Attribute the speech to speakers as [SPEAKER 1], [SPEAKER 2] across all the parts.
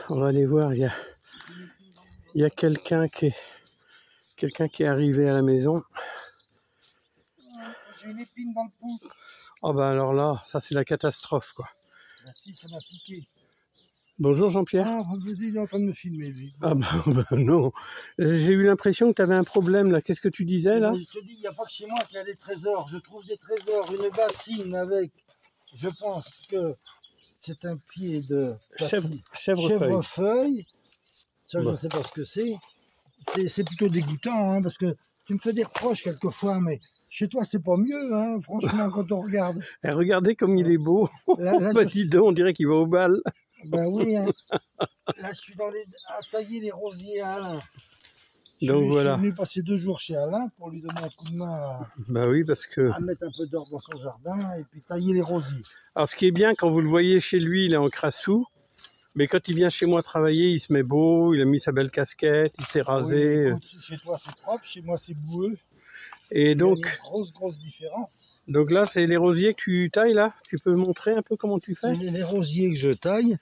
[SPEAKER 1] On va aller voir, il y a quelqu'un qui est arrivé à la maison.
[SPEAKER 2] J'ai une épine dans le pouce.
[SPEAKER 1] Oh bah alors là, ça c'est la catastrophe quoi.
[SPEAKER 2] Bah si, ça m'a piqué.
[SPEAKER 1] Bonjour Jean-Pierre.
[SPEAKER 2] Ah, il est en train de me filmer lui.
[SPEAKER 1] Ah bah non, j'ai eu l'impression que tu avais un problème là. Qu'est-ce que tu disais là?
[SPEAKER 2] Je te dis, il n'y a pas que chez moi qu'il y a des trésors. Je trouve des trésors, une bassine avec, je pense que c'est un pied de chèvrefeuille. Ça, je ne sais pas ce que c'est. C'est plutôt dégoûtant, hein, parce que tu me fais des reproches quelquefois, mais chez toi, c'est pas mieux, hein, franchement, quand on regarde.
[SPEAKER 1] Et regardez comme il est beau.
[SPEAKER 2] Là,
[SPEAKER 1] Petit dos, on dirait qu'il va au bal.
[SPEAKER 2] Ben oui, hein. Là, je suis à tailler les rosiers à Alain.
[SPEAKER 1] Donc voilà.
[SPEAKER 2] Je suis venu passer 2 jours chez Alain pour lui donner un coup de main
[SPEAKER 1] bah oui, parce que...
[SPEAKER 2] à mettre un peu d'or dans son jardin et puis tailler les rosiers.
[SPEAKER 1] Alors ce qui est bien, quand vous le voyez chez lui, il est en crassou. Mais quand il vient chez moi travailler, il se met beau, il a mis sa belle casquette, il s'est rasé.
[SPEAKER 2] Oui, écoute, chez toi c'est propre, chez moi c'est boueux.
[SPEAKER 1] Et donc,
[SPEAKER 2] il y a une grosse différence.
[SPEAKER 1] Donc là, c'est les rosiers que tu tailles là. Tu peux montrer un peu comment tu fais?
[SPEAKER 2] C'est les rosiers que je taille.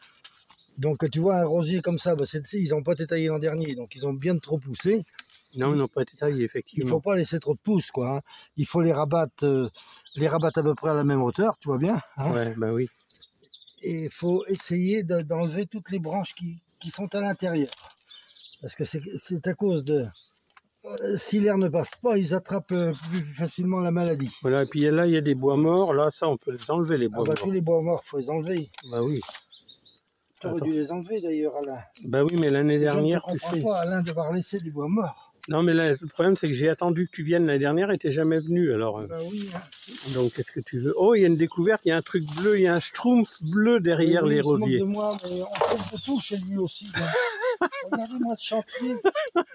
[SPEAKER 2] Donc tu vois un rosier comme ça, bah, ils n'ont pas été taillés l'an dernier, donc ils ont bien trop poussé.
[SPEAKER 1] Non, ils n'ont pas été taillés, effectivement.
[SPEAKER 2] Il ne faut pas laisser trop de pousses, quoi. Hein. Il faut les rabattre à peu près à la même hauteur, tu vois bien. Hein.
[SPEAKER 1] Ouais, bah oui.
[SPEAKER 2] Et il faut essayer d'enlever toutes les branches qui sont à l'intérieur. Parce que c'est à cause de... si l'air ne passe pas, ils attrapent plus facilement la maladie.
[SPEAKER 1] Voilà, et puis là, il y a des bois morts. Là, ça, on peut les enlever, les bois morts.
[SPEAKER 2] Tous les bois morts, il faut les enlever.
[SPEAKER 1] Bah oui.
[SPEAKER 2] Tu aurais dû les enlever, d'ailleurs, Alain.
[SPEAKER 1] Bah oui, mais l'année dernière,
[SPEAKER 2] je ne comprends pas, Alain, devoir laisser des bois morts.
[SPEAKER 1] Non, mais là, le problème, c'est que j'ai attendu que tu viennes l'année dernière et tu n'es jamais venu, alors...
[SPEAKER 2] Bah oui, hein.
[SPEAKER 1] Donc, qu'est-ce que tu veux? Oh, il y a une découverte, il y a un truc bleu, il y a un schtroumpf bleu derrière les rosiers.
[SPEAKER 2] De moi, mais on trouve de tout chez lui aussi. Regardez-moi de chantier.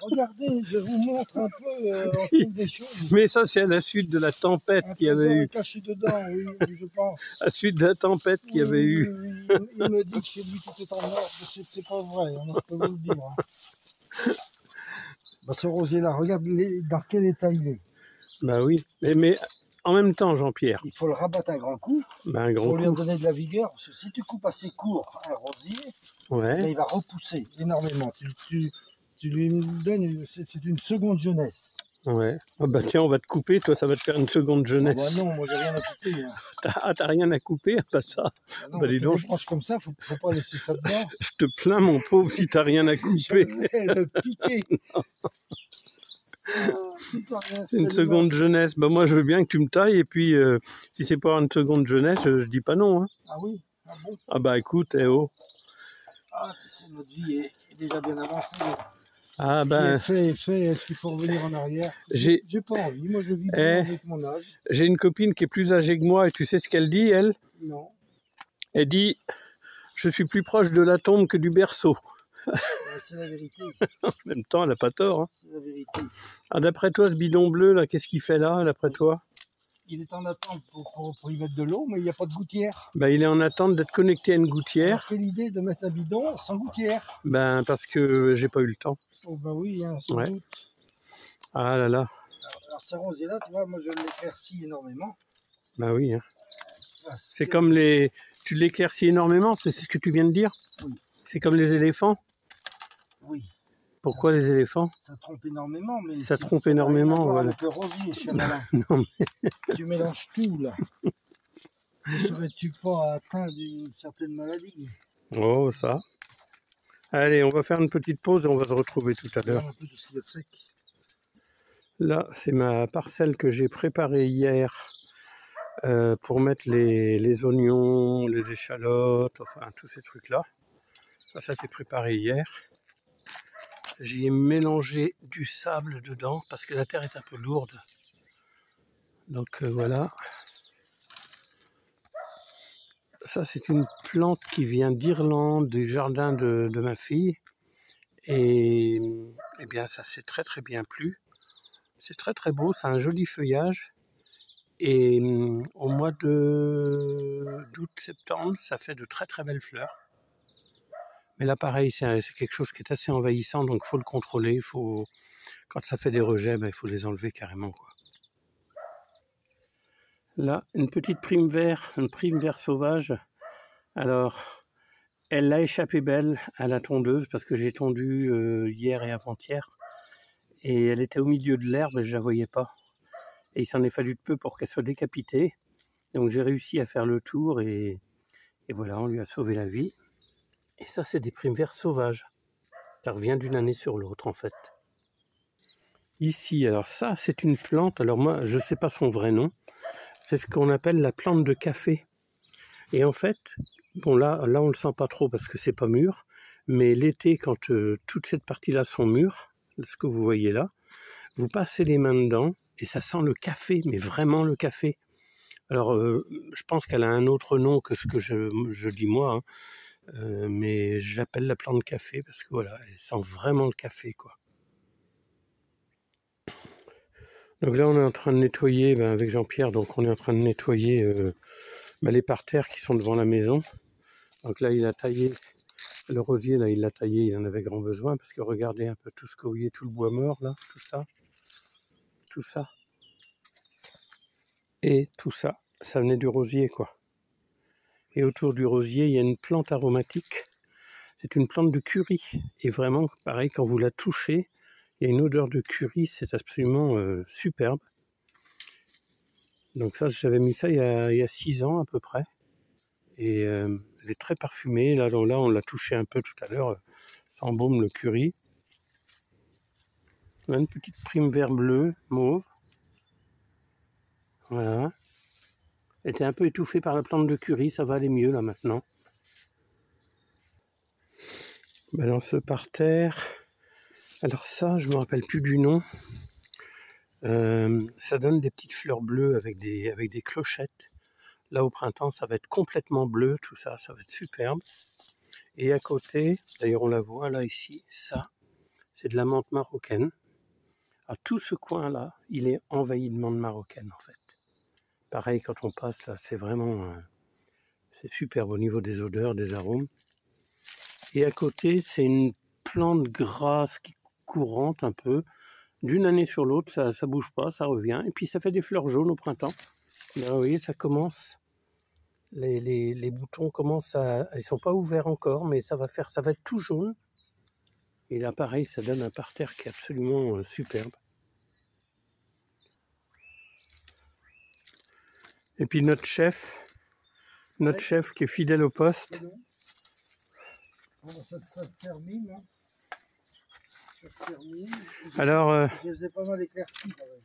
[SPEAKER 2] Regardez, je vous montre un peu, on trouve des choses.
[SPEAKER 1] Mais ça, c'est à la suite de la tempête qu'il y avait eu.
[SPEAKER 2] Caché dedans, oui, je pense.
[SPEAKER 1] À la suite de la tempête qu'il y avait eu.
[SPEAKER 2] Oui. Il me dit que chez lui tout est en ordre, c'est pas vrai, on peut vous le dire. Hein. Bah, ce rosier-là, regarde dans quel état il est.
[SPEAKER 1] Bah oui, mais en même temps, Jean-Pierre.
[SPEAKER 2] Il faut le rabattre un grand coup pour lui donner de la vigueur. Parce que si tu coupes assez court un rosier, là, il va repousser énormément. Tu lui donnes, c'est une seconde jeunesse.
[SPEAKER 1] Ouais. Oh bah tiens, on va te couper, toi, ça va te faire une seconde jeunesse.
[SPEAKER 2] Bah non, moi j'ai rien à couper. Hein.
[SPEAKER 1] T'as rien à couper, pas ça.
[SPEAKER 2] Non, bah dis donc. Des branches comme ça, faut pas laisser ça dedans.
[SPEAKER 1] Je te plains, mon pauvre, si t'as rien à couper.
[SPEAKER 2] Je vais le piquer.
[SPEAKER 1] C'est une seconde jeunesse. Bah moi je veux bien que tu me tailles et puis si c'est pas une seconde jeunesse, je dis pas non. Hein.
[SPEAKER 2] Ah oui? Ah bon?
[SPEAKER 1] Ah bah écoute, oh.
[SPEAKER 2] Ah tu sais, notre vie est déjà bien avancée.
[SPEAKER 1] Ah ben.
[SPEAKER 2] Est-ce qu'il faut revenir en arrière? J'ai pas envie, moi je vis bien avec mon âge.
[SPEAKER 1] J'ai une copine qui est plus âgée que moi et tu sais ce qu'elle dit, elle?
[SPEAKER 2] Non.
[SPEAKER 1] Elle dit, je suis plus proche de la tombe que du berceau.
[SPEAKER 2] C'est la vérité.
[SPEAKER 1] En même temps, elle n'a pas tort. Hein.
[SPEAKER 2] C'est la vérité.
[SPEAKER 1] Ah, d'après toi, ce bidon bleu, là, qu'est-ce qu'il fait là, d'après toi?
[SPEAKER 2] Il est en attente pour y mettre de l'eau, mais il n'y a pas de gouttière.
[SPEAKER 1] Ben, il est en attente d'être connecté à une gouttière.
[SPEAKER 2] Alors, quelle idée de mettre un bidon sans gouttière?
[SPEAKER 1] Ben, parce que j'ai pas eu le temps.
[SPEAKER 2] Oh, ben oui, hein, sans doute.
[SPEAKER 1] Ah là là.
[SPEAKER 2] Alors, ce rosier-là, tu vois, moi, je l'éclaircis énormément.
[SPEAKER 1] Ben oui. Hein. C'est comme les... Tu l'éclaircis énormément, c'est ce que tu viens de dire?
[SPEAKER 2] Oui.
[SPEAKER 1] C'est comme les éléphants?
[SPEAKER 2] Oui.
[SPEAKER 1] Pourquoi les éléphants?
[SPEAKER 2] Ça trompe énormément, mais...
[SPEAKER 1] Ça trompe énormément, voilà.
[SPEAKER 2] Avec le rosier, cher Alain.
[SPEAKER 1] Non, mais...
[SPEAKER 2] Tu mélanges tout, là. Ne serais-tu pas atteint d'une certaine maladie?
[SPEAKER 1] Oh, ça. Allez, on va faire une petite pause et on va se retrouver tout à l'heure.
[SPEAKER 2] Un peu de ce qu'il y a de sec.
[SPEAKER 1] Là, c'est ma parcelle que j'ai préparée hier pour mettre les oignons, les échalotes, enfin tous ces trucs-là. Ça a été préparé hier. J'y ai mélangé du sable dedans parce que la terre est un peu lourde. Donc voilà. Ça, c'est une plante qui vient d'Irlande, du jardin de ma fille. Et eh bien, ça s'est très très bien plu. C'est très très beau, c'est un joli feuillage. Et au mois d'août-septembre, ça fait de très très belles fleurs. Mais là, pareil, c'est quelque chose qui est assez envahissant, donc il faut le contrôler. Quand ça fait des rejets, ben, il faut les enlever carrément, quoi. Là, une petite prime vert sauvage. Alors, Elle l'a échappé belle à la tondeuse parce que j'ai tondu hier et avant-hier. Et elle était au milieu de l'herbe et je ne la voyais pas. Et il s'en est fallu de peu pour qu'elle soit décapitée. Donc j'ai réussi à faire le tour et voilà, on lui a sauvé la vie. Et ça, c'est des primevères sauvages. Ça revient d'une année sur l'autre en fait. Ici, alors ça, c'est une plante. Alors moi, je ne sais pas son vrai nom. C'est ce qu'on appelle la plante de café. Et en fait, bon là on ne le sent pas trop parce que c'est pas mûr. Mais l'été, quand toute cette partie-là sont mûres, ce que vous voyez là, vous passez les mains dedans et ça sent le café, mais vraiment le café. Alors, je pense qu'elle a un autre nom que ce que je dis moi, hein, mais j'appelle la plante café parce que voilà, elle sent vraiment le café, quoi. Donc là, on est en train de nettoyer, avec Jean-Pierre, donc on est en train de nettoyer les parterres qui sont devant la maison. Donc là, il a taillé le rosier, là, il l'a taillé, il en avait grand besoin parce que regardez un peu tout ce que vous voyez, tout le bois mort, là, tout ça, et tout ça, ça venait du rosier, quoi. Et autour du rosier, il y a une plante aromatique. C'est une plante de curry. Et vraiment, pareil, quand vous la touchez, il y a une odeur de curry, c'est absolument superbe. Donc ça, j'avais mis ça il y a 6 ans à peu près. Et elle est très parfumée. Là, on l'a touché un peu tout à l'heure. Ça embaume le curry. Là, une petite prime vert bleu, mauve. Voilà. Elle était un peu étouffée par la plante de curry, ça va aller mieux là maintenant. Dans ce parterre, alors ça, je me rappelle plus du nom. Ça donne des petites fleurs bleues avec des clochettes. Là au printemps, ça va être complètement bleu, tout ça, ça va être superbe. Et à côté, d'ailleurs on la voit là ici, ça, c'est de la menthe marocaine. Alors, tout ce coin-là, il est envahi de menthe marocaine en fait. Pareil, quand on passe là, c'est vraiment c'est superbe au niveau des odeurs, des arômes. Et à côté, c'est une plante grasse qui courante un peu. D'une année sur l'autre, ça ne bouge pas, ça revient. Et puis ça fait des fleurs jaunes au printemps. Là, vous voyez, ça commence. Les boutons commencent à... Ils ne sont pas ouverts encore, mais ça va être tout jaune. Et là, pareil, ça donne un parterre qui est absolument superbe. Et puis notre chef qui est fidèle au poste.
[SPEAKER 2] Ça se termine. Hein. Ça se termine.
[SPEAKER 1] Alors,
[SPEAKER 2] je les ai pas mal éclaircis quand même.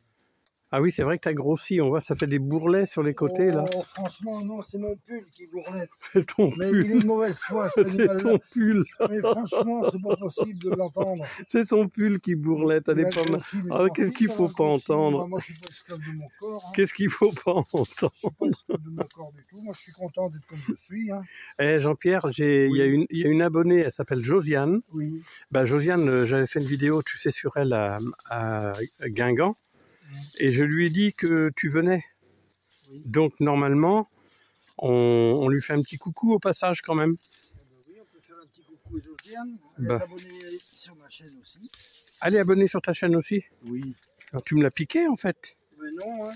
[SPEAKER 1] Ah oui, c'est vrai que tu as grossi, on voit, ça fait des bourrelets sur les côtés, là.
[SPEAKER 2] Franchement, non, c'est mon pull qui bourrelette.
[SPEAKER 1] C'est ton pull.
[SPEAKER 2] Mais il est de mauvaise foi, cet animal-là.
[SPEAKER 1] C'est ton pull.
[SPEAKER 2] Mais franchement, c'est pas possible de l'entendre.
[SPEAKER 1] C'est son pull qui bourlette, elle est pas mal. Ah, qu'est-ce qu'il faut pas entendre?
[SPEAKER 2] Moi, je suis pas esclave de mon corps. Hein.
[SPEAKER 1] Qu'est-ce qu'il faut pas entendre?
[SPEAKER 2] Je suis pas esclave de mon corps du tout. Moi, je suis content d'être comme je suis. Hein.
[SPEAKER 1] Jean-Pierre, il y a une abonnée, elle s'appelle Josiane.
[SPEAKER 2] Oui.
[SPEAKER 1] Josiane, j'avais fait une vidéo, tu sais, sur elle à Guingamp. Et je lui ai dit que tu venais. Oui. Donc normalement, on lui fait un petit coucou au passage quand même.
[SPEAKER 2] Oui, on peut faire un petit coucou à Josiane. Elle est abonnée sur ma chaîne aussi.
[SPEAKER 1] Elle est abonnée sur ta chaîne aussi?
[SPEAKER 2] Oui.
[SPEAKER 1] Alors, tu me l'as piqué en fait?
[SPEAKER 2] Mais non, hein.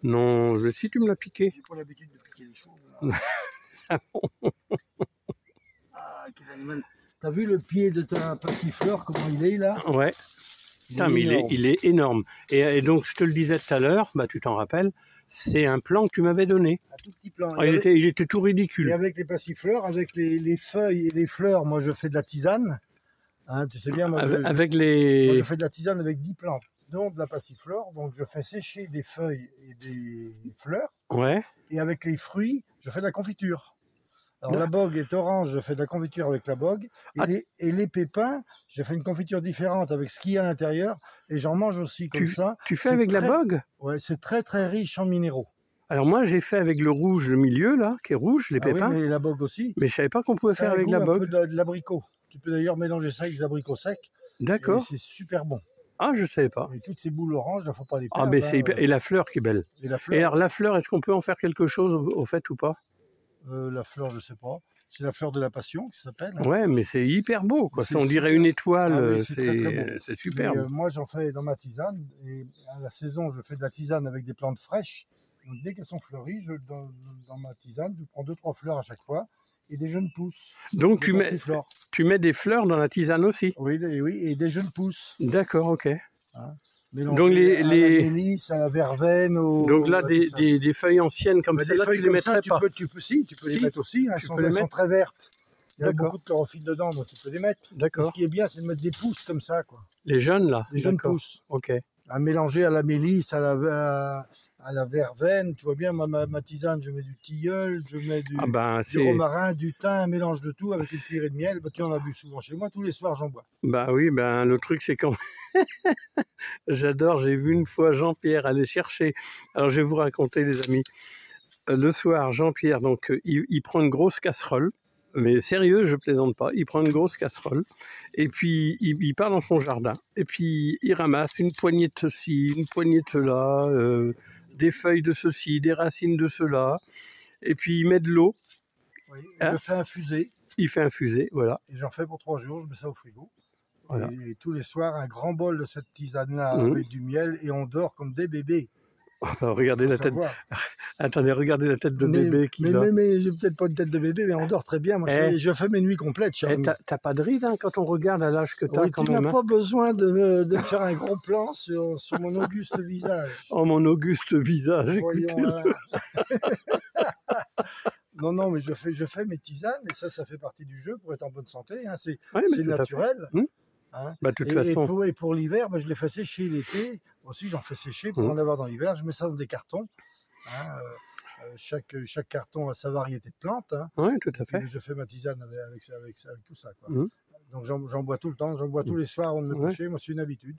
[SPEAKER 1] Non, si tu me l'as piqué.
[SPEAKER 2] J'ai pas l'habitude de piquer les choses. Ah, quel animal. T'as vu le pied de ta passiflore, comment il est là?
[SPEAKER 1] Ouais. Putain, mais il est énorme. Et donc, je te le disais tout à l'heure, tu t'en rappelles, c'est un plan que tu m'avais donné.
[SPEAKER 2] Un tout petit plan.
[SPEAKER 1] Ah, il était tout ridicule.
[SPEAKER 2] Et avec les passifleurs, avec les feuilles et les fleurs, moi je fais de la tisane. Hein, tu sais bien, moi, moi je fais de la tisane avec 10 plantes, dont de la passiflore. Donc je fais sécher des feuilles et des fleurs.
[SPEAKER 1] Ouais.
[SPEAKER 2] Et avec les fruits, je fais de la confiture. Alors la bogue est orange, je fais de la confiture avec la bogue. Et les pépins, je fais une confiture différente avec ce qu'il y a à l'intérieur. Et j'en mange aussi comme ça.
[SPEAKER 1] Tu fais avec la bogue?
[SPEAKER 2] Ouais, c'est très très riche en minéraux.
[SPEAKER 1] Alors moi j'ai fait avec le rouge, le milieu là, qui est rouge, les pépins.
[SPEAKER 2] Oui, mais la bogue aussi.
[SPEAKER 1] Mais je savais pas qu'on pouvait faire avec la bogue.
[SPEAKER 2] Un peu de l'abricot. Tu peux d'ailleurs mélanger ça avec des abricots secs.
[SPEAKER 1] D'accord.
[SPEAKER 2] C'est super bon.
[SPEAKER 1] Ah, je savais pas.
[SPEAKER 2] Et toutes ces boules oranges, il ne faut pas les perdre.
[SPEAKER 1] Ah, mais c'est hyper... Et la fleur qui est belle. Et alors la fleur, est-ce qu'on peut en faire quelque chose au fait ou pas?
[SPEAKER 2] La fleur, je sais pas. C'est la fleur de la passion qui s'appelle.
[SPEAKER 1] Ouais, mais c'est hyper beau, quoi. On dirait une étoile. Ah, oui, c'est super.
[SPEAKER 2] Moi, j'en fais dans ma tisane. Et à la saison, je fais de la tisane avec des plantes fraîches. Donc, dès qu'elles sont fleuries, dans ma tisane, je prends 2-3 fleurs à chaque fois. et des jeunes pousses.
[SPEAKER 1] Donc
[SPEAKER 2] Des
[SPEAKER 1] tu mets des fleurs dans la tisane aussi?
[SPEAKER 2] Oui, et des jeunes pousses.
[SPEAKER 1] D'accord, ok.
[SPEAKER 2] Hein,
[SPEAKER 1] Donc
[SPEAKER 2] à la mélisse, à la verveine.
[SPEAKER 1] Donc là, des feuilles anciennes comme celle-là, tu les mettrais pas?
[SPEAKER 2] Tu peux les mettre aussi, hein, elles sont très vertes. Il y a beaucoup de chlorophylle dedans, donc tu peux les mettre. D'accord. Ce qui est bien, c'est de mettre des pousses comme ça, quoi.
[SPEAKER 1] Les jeunes, là?
[SPEAKER 2] Les jeunes pousses.
[SPEAKER 1] Ok.
[SPEAKER 2] À mélanger à la mélisse, à la verveine. Tu vois bien, ma tisane, je mets du tilleul, je mets du romarin, du thym, un mélange de tout avec une cuillerée de miel. Bah, tu en as bu souvent chez moi, tous les soirs, j'en bois.
[SPEAKER 1] Bah oui, le truc, c'est quand... J'adore, j'ai vu une fois Jean-Pierre aller chercher... Alors, je vais vous raconter, les amis. Le soir, Jean-Pierre, donc, il prend une grosse casserole. Mais sérieux, je plaisante pas. Il prend une grosse casserole et puis il part dans son jardin. Et puis il ramasse une poignée de ceci, une poignée de cela, des feuilles de ceci, des racines de cela. Et puis il met de l'eau.
[SPEAKER 2] Oui, je fais infuser.
[SPEAKER 1] Il fait infuser, voilà.
[SPEAKER 2] Et j'en fais pour 3 jours, je mets ça au frigo. Voilà. Et tous les soirs, un grand bol de cette tisane-là avec du miel et on dort comme des bébés.
[SPEAKER 1] Regardez la tête. Attendez, regardez la tête de bébé qui dort.
[SPEAKER 2] Mais j'ai peut-être pas une tête de bébé, mais on dort très bien. Moi, je fais mes nuits complètes.
[SPEAKER 1] T'as pas de rides, hein, quand on regarde à l'âge que t'as, quand
[SPEAKER 2] même.
[SPEAKER 1] Tu
[SPEAKER 2] n'as pas besoin de faire un gros plan sur mon auguste visage.
[SPEAKER 1] Oh, mon auguste visage, écoutez.
[SPEAKER 2] Non, mais je fais mes tisanes et ça fait partie du jeu pour être en bonne santé. Hein. C'est naturel. Hein.
[SPEAKER 1] De toute façon.
[SPEAKER 2] Et pour l'hiver, je les fais sécher l'été. Aussi, j'en fais sécher pour en avoir dans l'hiver. Je mets ça dans des cartons. Hein. Chaque carton a sa variété de plantes. Hein.
[SPEAKER 1] Oui, tout à fait.
[SPEAKER 2] Je fais ma tisane avec tout ça. Quoi. Donc j'en bois tout le temps. J'en bois tous les soirs avant de me coucher. Moi, c'est une habitude.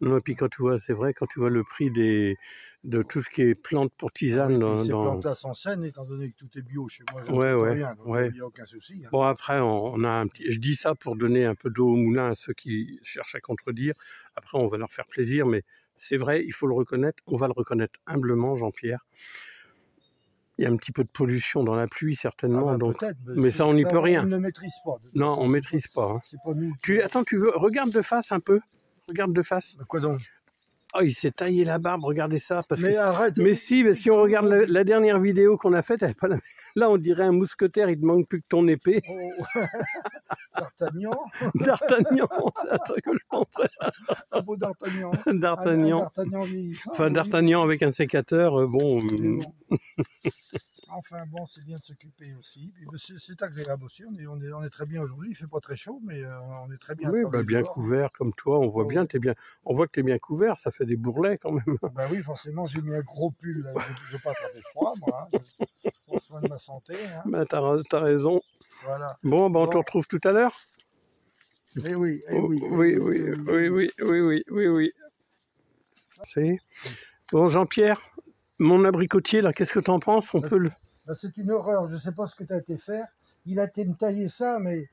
[SPEAKER 1] Non, et puis quand tu vois, c'est vrai, quand tu vois le prix de tout ce qui est plantes pour tisane...
[SPEAKER 2] Ces plantes-là sont saines, étant donné que tout est bio chez moi. Rien, donc il n'y a aucun souci. Hein.
[SPEAKER 1] Bon, après, on a un petit... Je dis ça pour donner un peu d'eau au moulin à ceux qui cherchent à contredire. Après, on va leur faire plaisir, mais c'est vrai, il faut le reconnaître. On va le reconnaître humblement, Jean-Pierre. Il y a un petit peu de pollution dans la pluie, certainement. Donc... Mais ça, on n'y peut rien.
[SPEAKER 2] On ne le maîtrise pas.
[SPEAKER 1] Non, on ne maîtrise pas. Hein.
[SPEAKER 2] C'est pas nous.
[SPEAKER 1] Attends, tu veux... Regarde de face un peu. Regarde de face.
[SPEAKER 2] Quoi donc?
[SPEAKER 1] Oh, il s'est taillé la barbe, regardez ça.
[SPEAKER 2] Arrête.
[SPEAKER 1] Mais si on regarde la dernière vidéo qu'on a faite, là on dirait un mousquetaire, il te manque plus que ton épée.
[SPEAKER 2] Oh. D'Artagnan.
[SPEAKER 1] D'Artagnan, c'est à ça que je pensais.
[SPEAKER 2] Un beau D'Artagnan.
[SPEAKER 1] D'Artagnan vieillissant. Enfin, D'Artagnan avec un sécateur, bon.
[SPEAKER 2] Enfin bon, c'est bien de s'occuper aussi. C'est agréable aussi. On est très bien aujourd'hui. Il fait pas très chaud, mais on est très bien.
[SPEAKER 1] Oui, bien couvert comme toi. On voit bien, on voit que tu es bien couvert. Ça fait des bourrelets quand même.
[SPEAKER 2] Oui, forcément, j'ai mis un gros pull. Là. Je ne veux pas attraper froid, moi. Hein. Je prends soin de ma santé. Hein.
[SPEAKER 1] T'as raison.
[SPEAKER 2] Voilà.
[SPEAKER 1] Bon, on te retrouve tout à l'heure.
[SPEAKER 2] Oui.
[SPEAKER 1] C'est bon, Jean-Pierre. Mon abricotier, là, qu'est-ce que tu en penses?
[SPEAKER 2] C'est une horreur, je ne sais pas ce que tu as été faire. Il a été taillé ça, mais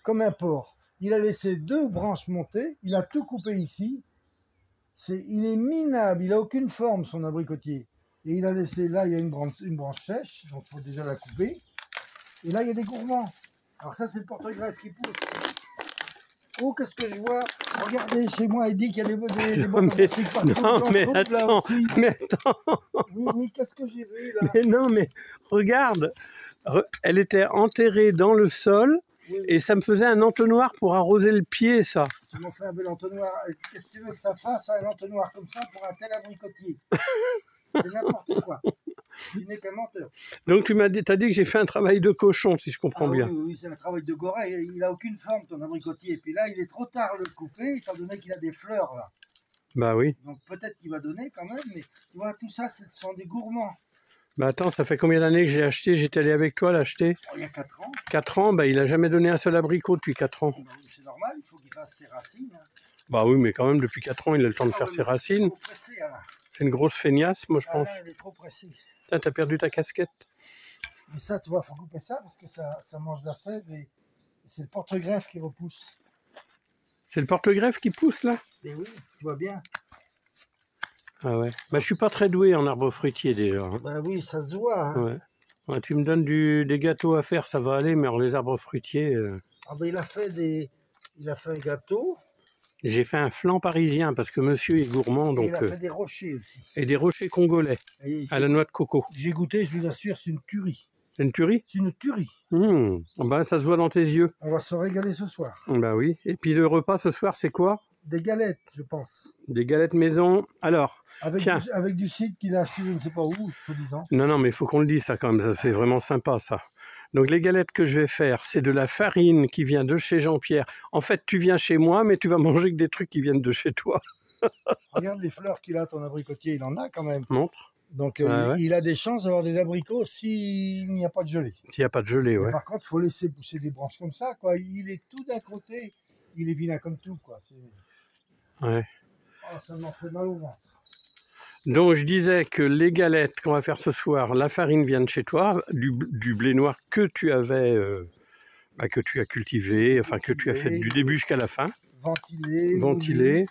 [SPEAKER 2] comme un porc. Il a laissé 2 branches monter, il a tout coupé ici. Il est minable, il n'a aucune forme, son abricotier. Et il a laissé, là, il y a une branche sèche, donc il faut déjà la couper. Et là, il y a des gourmands. Alors ça, c'est le porte-greffe qui pousse. Oh, qu'est-ce que je vois? Regardez, chez moi, il dit qu'il y a des boîtes en plastique partout.
[SPEAKER 1] Non, mais attends,
[SPEAKER 2] Oui, qu'est-ce que j'ai vu, là?
[SPEAKER 1] Mais non, mais regarde, elle était enterrée dans le sol, et ça me faisait un entonnoir pour arroser le pied, ça.
[SPEAKER 2] Tu m'as fait un bel entonnoir. Qu'est-ce que tu veux que ça fasse, un entonnoir comme ça, pour un tel abricotier? C'est n'importe quoi. Tu n'es qu'un menteur.
[SPEAKER 1] Donc tu as dit que j'ai fait un travail de cochon, si je comprends bien.
[SPEAKER 2] Oui, c'est un travail de goret. Il n'a aucune forme, ton abricotier. Et puis là, il est trop tard le couper, étant donné qu'il a des fleurs, là.
[SPEAKER 1] Bah oui.
[SPEAKER 2] Donc peut-être qu'il va donner quand même, mais tu vois, tout ça, ce sont des gourmands.
[SPEAKER 1] Bah attends, ça fait combien d'années que j'ai acheté? J'étais allé avec toi l'acheter?
[SPEAKER 2] Il y a 4 ans.
[SPEAKER 1] 4 ans, bah il n'a jamais donné un seul abricot depuis 4 ans.
[SPEAKER 2] C'est normal, il faut qu'il fasse ses racines. Hein.
[SPEAKER 1] Bah oui, mais quand même, depuis 4 ans, il a le temps de faire ses racines. C'est une grosse feignasse, moi, je pense.
[SPEAKER 2] Là, il est trop pressé.
[SPEAKER 1] T'as perdu ta casquette.
[SPEAKER 2] Mais ça, tu vois, il faut couper ça parce que ça mange la sève et c'est le porte-greffe qui repousse.
[SPEAKER 1] C'est le porte-greffe qui pousse, là?
[SPEAKER 2] Et oui, tu vois bien.
[SPEAKER 1] Ah ouais. Bah, je suis pas très doué en arbre fruitier, déjà. Hein.
[SPEAKER 2] Bah oui, ça se voit. Hein.
[SPEAKER 1] Ouais, tu me donnes des gâteaux à faire, ça va aller, mais alors les arbres fruitiers...
[SPEAKER 2] Ah bah, il a fait un gâteau.
[SPEAKER 1] J'ai fait un flan parisien parce que monsieur est gourmand. Donc,
[SPEAKER 2] il a fait des rochers aussi.
[SPEAKER 1] Et des rochers congolais à la noix de coco.
[SPEAKER 2] J'ai goûté, je vous assure, c'est une tuerie.
[SPEAKER 1] C'est une tuerie?
[SPEAKER 2] C'est une tuerie.
[SPEAKER 1] Ben, ça se voit dans tes yeux.
[SPEAKER 2] On va se régaler ce soir.
[SPEAKER 1] Ben oui. Et puis le repas ce soir, c'est quoi?
[SPEAKER 2] Des galettes, je pense.
[SPEAKER 1] Des galettes maison. Alors,
[SPEAKER 2] Avec,
[SPEAKER 1] tiens.
[SPEAKER 2] avec du cidre qu'il a acheté je ne sais pas où, soi-disant.
[SPEAKER 1] Non, mais il faut qu'on le dise ça quand même. Ça, c'est vraiment sympa ça. Donc les galettes que je vais faire, c'est de la farine qui vient de chez Jean-Pierre. En fait, tu viens chez moi, mais tu vas manger que des trucs qui viennent de chez toi.
[SPEAKER 2] Regarde les fleurs qu'il a, ton abricotier, il en a quand même.
[SPEAKER 1] Montre.
[SPEAKER 2] Donc
[SPEAKER 1] Ouais.
[SPEAKER 2] il a des chances d'avoir des abricots s'il n'y a pas de gelée.
[SPEAKER 1] S'il n'y a pas de gelée, ouais.
[SPEAKER 2] Mais par contre, il faut laisser pousser des branches comme ça, quoi. Il est tout d'un côté, il est vilain comme tout, quoi.
[SPEAKER 1] Ouais.
[SPEAKER 2] Oh, ça m'en fait mal au ventre.
[SPEAKER 1] Donc je disais que les galettes qu'on va faire ce soir, la farine vient de chez toi, du blé noir que tu avais, que tu as cultivé, enfin que tu as fait du début jusqu'à la fin. Ventilé.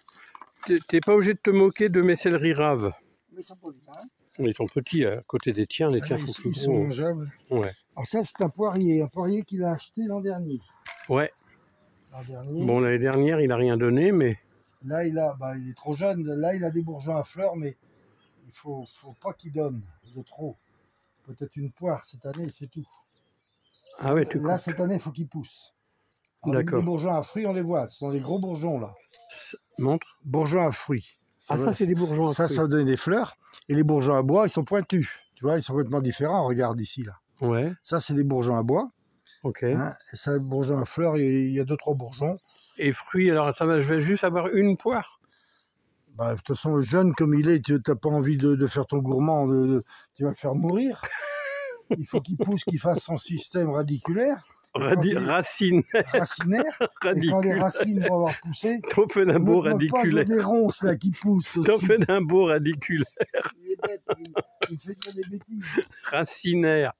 [SPEAKER 1] T'es pas obligé de te moquer de mes céleris raves.
[SPEAKER 2] Mais ils sont pas vilains.
[SPEAKER 1] Ils sont petits à côté des tiens, les tiens sont plus
[SPEAKER 2] Ils
[SPEAKER 1] gros.
[SPEAKER 2] sont mangeables.
[SPEAKER 1] Ouais.
[SPEAKER 2] Alors ça, c'est un poirier qu'il a acheté l'an dernier.
[SPEAKER 1] Ouais.
[SPEAKER 2] L'an dernier.
[SPEAKER 1] Bon, l'année dernière, il a rien donné, mais...
[SPEAKER 2] Là, il est trop jeune. Là, il a des bourgeons à fleurs, mais il faut pas qu'il donne de trop. Peut-être une poire cette année, c'est tout.
[SPEAKER 1] Ah ouais,
[SPEAKER 2] Là, cette année, il faut qu'il pousse.
[SPEAKER 1] D'accord.
[SPEAKER 2] Les bourgeons à fruits, on les voit. Ce sont les gros bourgeons, là.
[SPEAKER 1] Montre.
[SPEAKER 2] Bourgeons à fruits.
[SPEAKER 1] Ça, c'est des bourgeons à fruits.
[SPEAKER 2] Ça donne des fleurs. Et les bourgeons à bois, ils sont pointus. Tu vois, ils sont complètement différents. Regarde ici, là.
[SPEAKER 1] Ouais.
[SPEAKER 2] Ça, c'est des bourgeons à bois.
[SPEAKER 1] Ok.
[SPEAKER 2] Hein, et ça, les bourgeons à fleurs, il y a 2-3 bourgeons.
[SPEAKER 1] Et fruits, alors ça va, je vais juste avoir une poire.
[SPEAKER 2] Bah, de toute façon, jeune comme il est, tu n'as pas envie de faire ton gourmand, tu vas le faire mourir. Il faut qu'il pousse, qu'il fasse son système radiculaire.
[SPEAKER 1] Racinaire.
[SPEAKER 2] Et quand les racines vont avoir poussé,
[SPEAKER 1] Tophénambour radiculaire.
[SPEAKER 2] Pas des ronces là qui poussent aussi.
[SPEAKER 1] Tophénambour radiculaire.
[SPEAKER 2] Il est bête, il fait dire des bêtises.
[SPEAKER 1] Racinaire.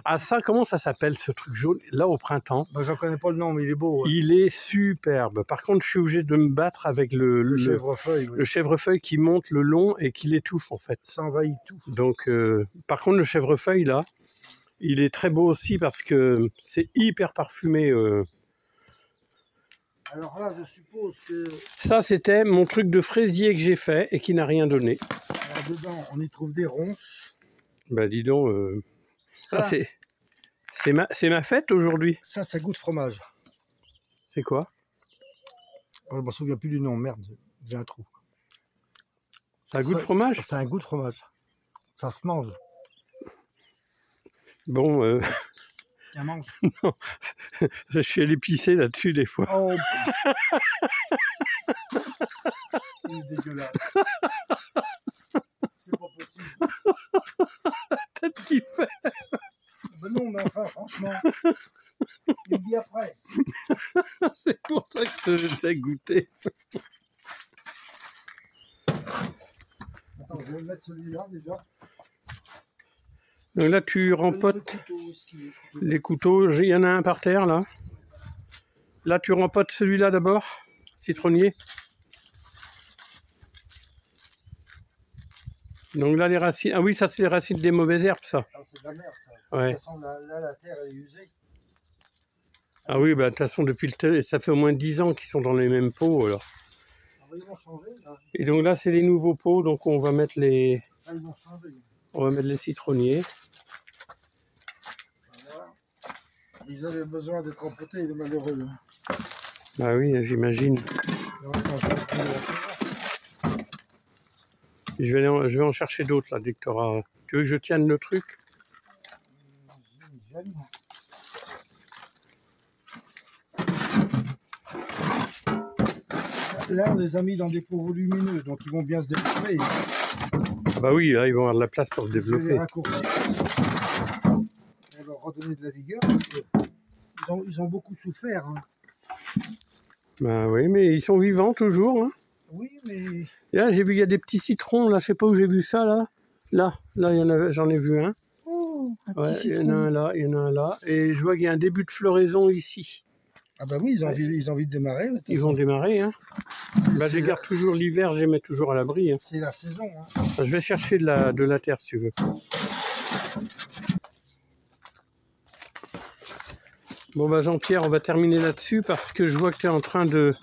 [SPEAKER 1] Ah ça, comment ça s'appelle ce truc jaune là au printemps?
[SPEAKER 2] Bah, j'en connais pas le nom, mais il est beau. Ouais.
[SPEAKER 1] Il est superbe. Par contre, je suis obligé de me battre avec le
[SPEAKER 2] chèvrefeuille. Oui.
[SPEAKER 1] Le chèvrefeuille qui monte le long et qui l'étouffe en fait.
[SPEAKER 2] Ça envahit tout.
[SPEAKER 1] Donc, par contre, le chèvrefeuille là, il est très beau aussi parce que c'est hyper parfumé.
[SPEAKER 2] Alors là, je suppose que...
[SPEAKER 1] Ça, c'était mon truc de fraisier que j'ai fait et qui n'a rien donné.
[SPEAKER 2] Alors dedans, on y trouve des ronces.
[SPEAKER 1] Bah dis donc, ça c'est ma fête aujourd'hui.
[SPEAKER 2] Ça goûte fromage.
[SPEAKER 1] C'est quoi?
[SPEAKER 2] Je ne me souviens plus du nom, merde, j'ai un trou.
[SPEAKER 1] Ça goûte fromage?
[SPEAKER 2] C'est un goût de fromage. Ça se mange.
[SPEAKER 1] Bon,
[SPEAKER 2] Ça mange.
[SPEAKER 1] Non, je suis allé pisser là-dessus des fois.
[SPEAKER 2] Oh, il est dégueulasse. C'est pas possible.
[SPEAKER 1] La tête qu'il fait.
[SPEAKER 2] Ben non, mais enfin, franchement, il me dit après.
[SPEAKER 1] C'est pour ça que je te laissais goûter.
[SPEAKER 2] Attends, je vais mettre celui-là déjà.
[SPEAKER 1] Donc là, tu rempotes les couteaux. Il y en a un par terre, là. Là, tu rempotes celui-là d'abord, citronnier. Donc là, les racines... Ah oui, ça, c'est les racines des mauvaises herbes, ça.
[SPEAKER 2] Ah, c'est de la merde, ça.
[SPEAKER 1] Ouais.
[SPEAKER 2] De toute façon, là, la terre, elle est usée.
[SPEAKER 1] Ah oui, bah, de toute façon, depuis ça fait au moins 10 ans qu'ils sont dans les mêmes pots, alors.
[SPEAKER 2] Alors, ils vont changer, là.
[SPEAKER 1] Et donc là, c'est les nouveaux pots, donc on va mettre les...
[SPEAKER 2] Là, ils vont changer.
[SPEAKER 1] On va mettre les citronniers.
[SPEAKER 2] Voilà. Ils avaient besoin d'être empotés, les malheureux.
[SPEAKER 1] Bah oui, j'imagine. Je vais en chercher d'autres, là, dès que tu auras... Tu veux que je tienne le truc?
[SPEAKER 2] Là, on les a mis dans des pots volumineux, donc ils vont bien se développer.
[SPEAKER 1] Bah oui, là, ils vont avoir de la place pour se développer.
[SPEAKER 2] Je vais les raccourcir. On va leur redonner de la vigueur, parce que ils ont beaucoup souffert. Hein.
[SPEAKER 1] Bah oui, mais ils sont vivants toujours. Hein.
[SPEAKER 2] Oui, mais...
[SPEAKER 1] Et là, j'ai vu, il y a des petits citrons, là, je sais pas où j'ai vu ça, là. Là, j'en ai vu un.
[SPEAKER 2] Oh, un
[SPEAKER 1] Ouais,
[SPEAKER 2] petit
[SPEAKER 1] il y
[SPEAKER 2] citron.
[SPEAKER 1] en a un là, il y en a un là. Et je vois qu'il y a un début de floraison ici.
[SPEAKER 2] Ah bah oui, ils ont envie de démarrer.
[SPEAKER 1] Ils vont démarrer, hein. Bah, je les garde toujours l'hiver, je les mets toujours à l'abri. Hein.
[SPEAKER 2] C'est la saison. Hein.
[SPEAKER 1] Enfin, je vais chercher de la terre, si tu veux. Bon, bah, Jean-Pierre, on va terminer là-dessus parce que je vois que tu es en train de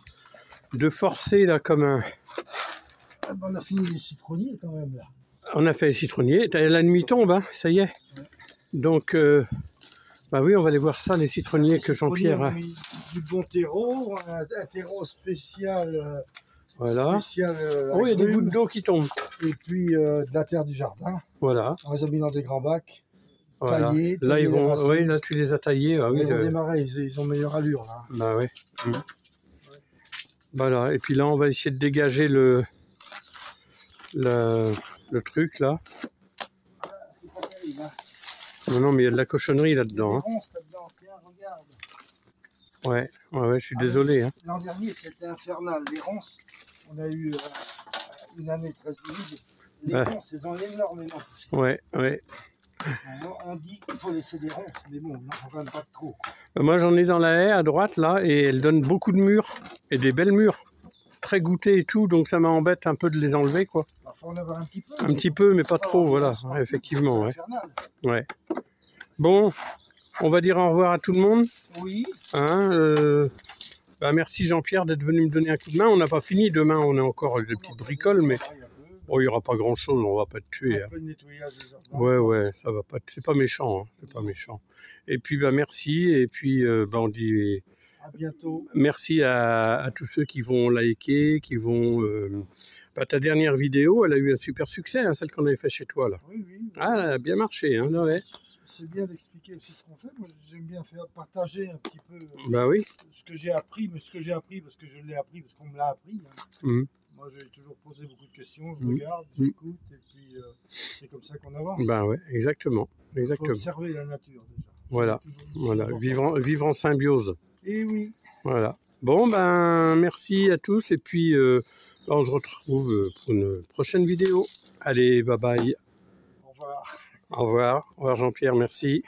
[SPEAKER 1] forcer, là, comme un...
[SPEAKER 2] Ah bah on a fini les citronniers, quand même, là.
[SPEAKER 1] On a fait les citronniers. La nuit tombe, hein, ça y est. Donc, bah oui, on va aller voir ça, les citronniers que Jean-Pierre a.
[SPEAKER 2] Du bon terreau, un terreau spécial.
[SPEAKER 1] Voilà.
[SPEAKER 2] Spécial,
[SPEAKER 1] Oh, il y a des gouttes d'eau qui tombent.
[SPEAKER 2] Et puis de la terre du jardin.
[SPEAKER 1] Voilà.
[SPEAKER 2] On les a mis dans des grands bacs.
[SPEAKER 1] Voilà.
[SPEAKER 2] Taillés.
[SPEAKER 1] Là, ils vont. Oui, là, tu les as taillés. Ah, oui,
[SPEAKER 2] ils vont démarrer, ils ont meilleure allure là.
[SPEAKER 1] Bah oui. Voilà. Et puis là, on va essayer de dégager le truc là.
[SPEAKER 2] Voilà, c'est pas terrible, hein.
[SPEAKER 1] Non, mais il y a de la cochonnerie là-dedans.
[SPEAKER 2] Il y a des ronces là-dedans, tiens, regarde.
[SPEAKER 1] Ouais, je suis désolé. Hein.
[SPEAKER 2] L'an dernier, c'était infernal. Les ronces, on a eu une année très humide. Les ronces, elles ont énormément poussé.
[SPEAKER 1] Ouais.
[SPEAKER 2] On dit qu'il faut laisser des ronces, mais bon, il n'en faut quand même pas de trop.
[SPEAKER 1] Moi, j'en ai dans la haie à droite là, et elle donne beaucoup de mûres, et des belles mûres. Très goûtées et tout, donc ça m'embête un peu de les enlever, quoi.
[SPEAKER 2] Parfois, on en a un petit peu.
[SPEAKER 1] Un petit peu, mais pas trop, voilà, effectivement. Ouais. Bon, on va dire au revoir à tout le monde.
[SPEAKER 2] Oui.
[SPEAKER 1] Hein, bah merci Jean-Pierre d'être venu me donner un coup de main. On n'a pas fini, demain on a encore des petites bricoles, mais bon, il n'y aura pas grand-chose, on va pas te tuer.
[SPEAKER 2] Un peu de nettoyage des jardins.
[SPEAKER 1] Ouais, ça va pas, c'est pas méchant, hein, c'est pas méchant. Et puis bah merci, et puis bah on dit
[SPEAKER 2] à bientôt.
[SPEAKER 1] Merci à tous ceux qui vont liker, qui vont. Bah, ta dernière vidéo, elle a eu un super succès, hein, celle qu'on avait fait chez toi là.
[SPEAKER 2] Oui.
[SPEAKER 1] Ah, elle a bien marché, hein, ouais.
[SPEAKER 2] C'est bien d'expliquer aussi ce qu'on fait. Moi, j'aime bien partager un petit peu
[SPEAKER 1] bah oui.
[SPEAKER 2] ce que j'ai appris, mais ce que j'ai appris parce que je l'ai appris, parce qu'on me l'a appris. Hein. Moi, j'ai toujours posé beaucoup de questions, je regarde, j'écoute, et puis c'est comme ça qu'on avance.
[SPEAKER 1] Bah ouais, exactement.
[SPEAKER 2] Il faut observer la nature déjà.
[SPEAKER 1] Voilà, vivre en symbiose.
[SPEAKER 2] Et oui.
[SPEAKER 1] Voilà. Bon, ben, merci à tous, et puis on se retrouve pour une prochaine vidéo. Allez, bye bye.
[SPEAKER 2] Au revoir.
[SPEAKER 1] Au revoir Jean-Pierre, merci.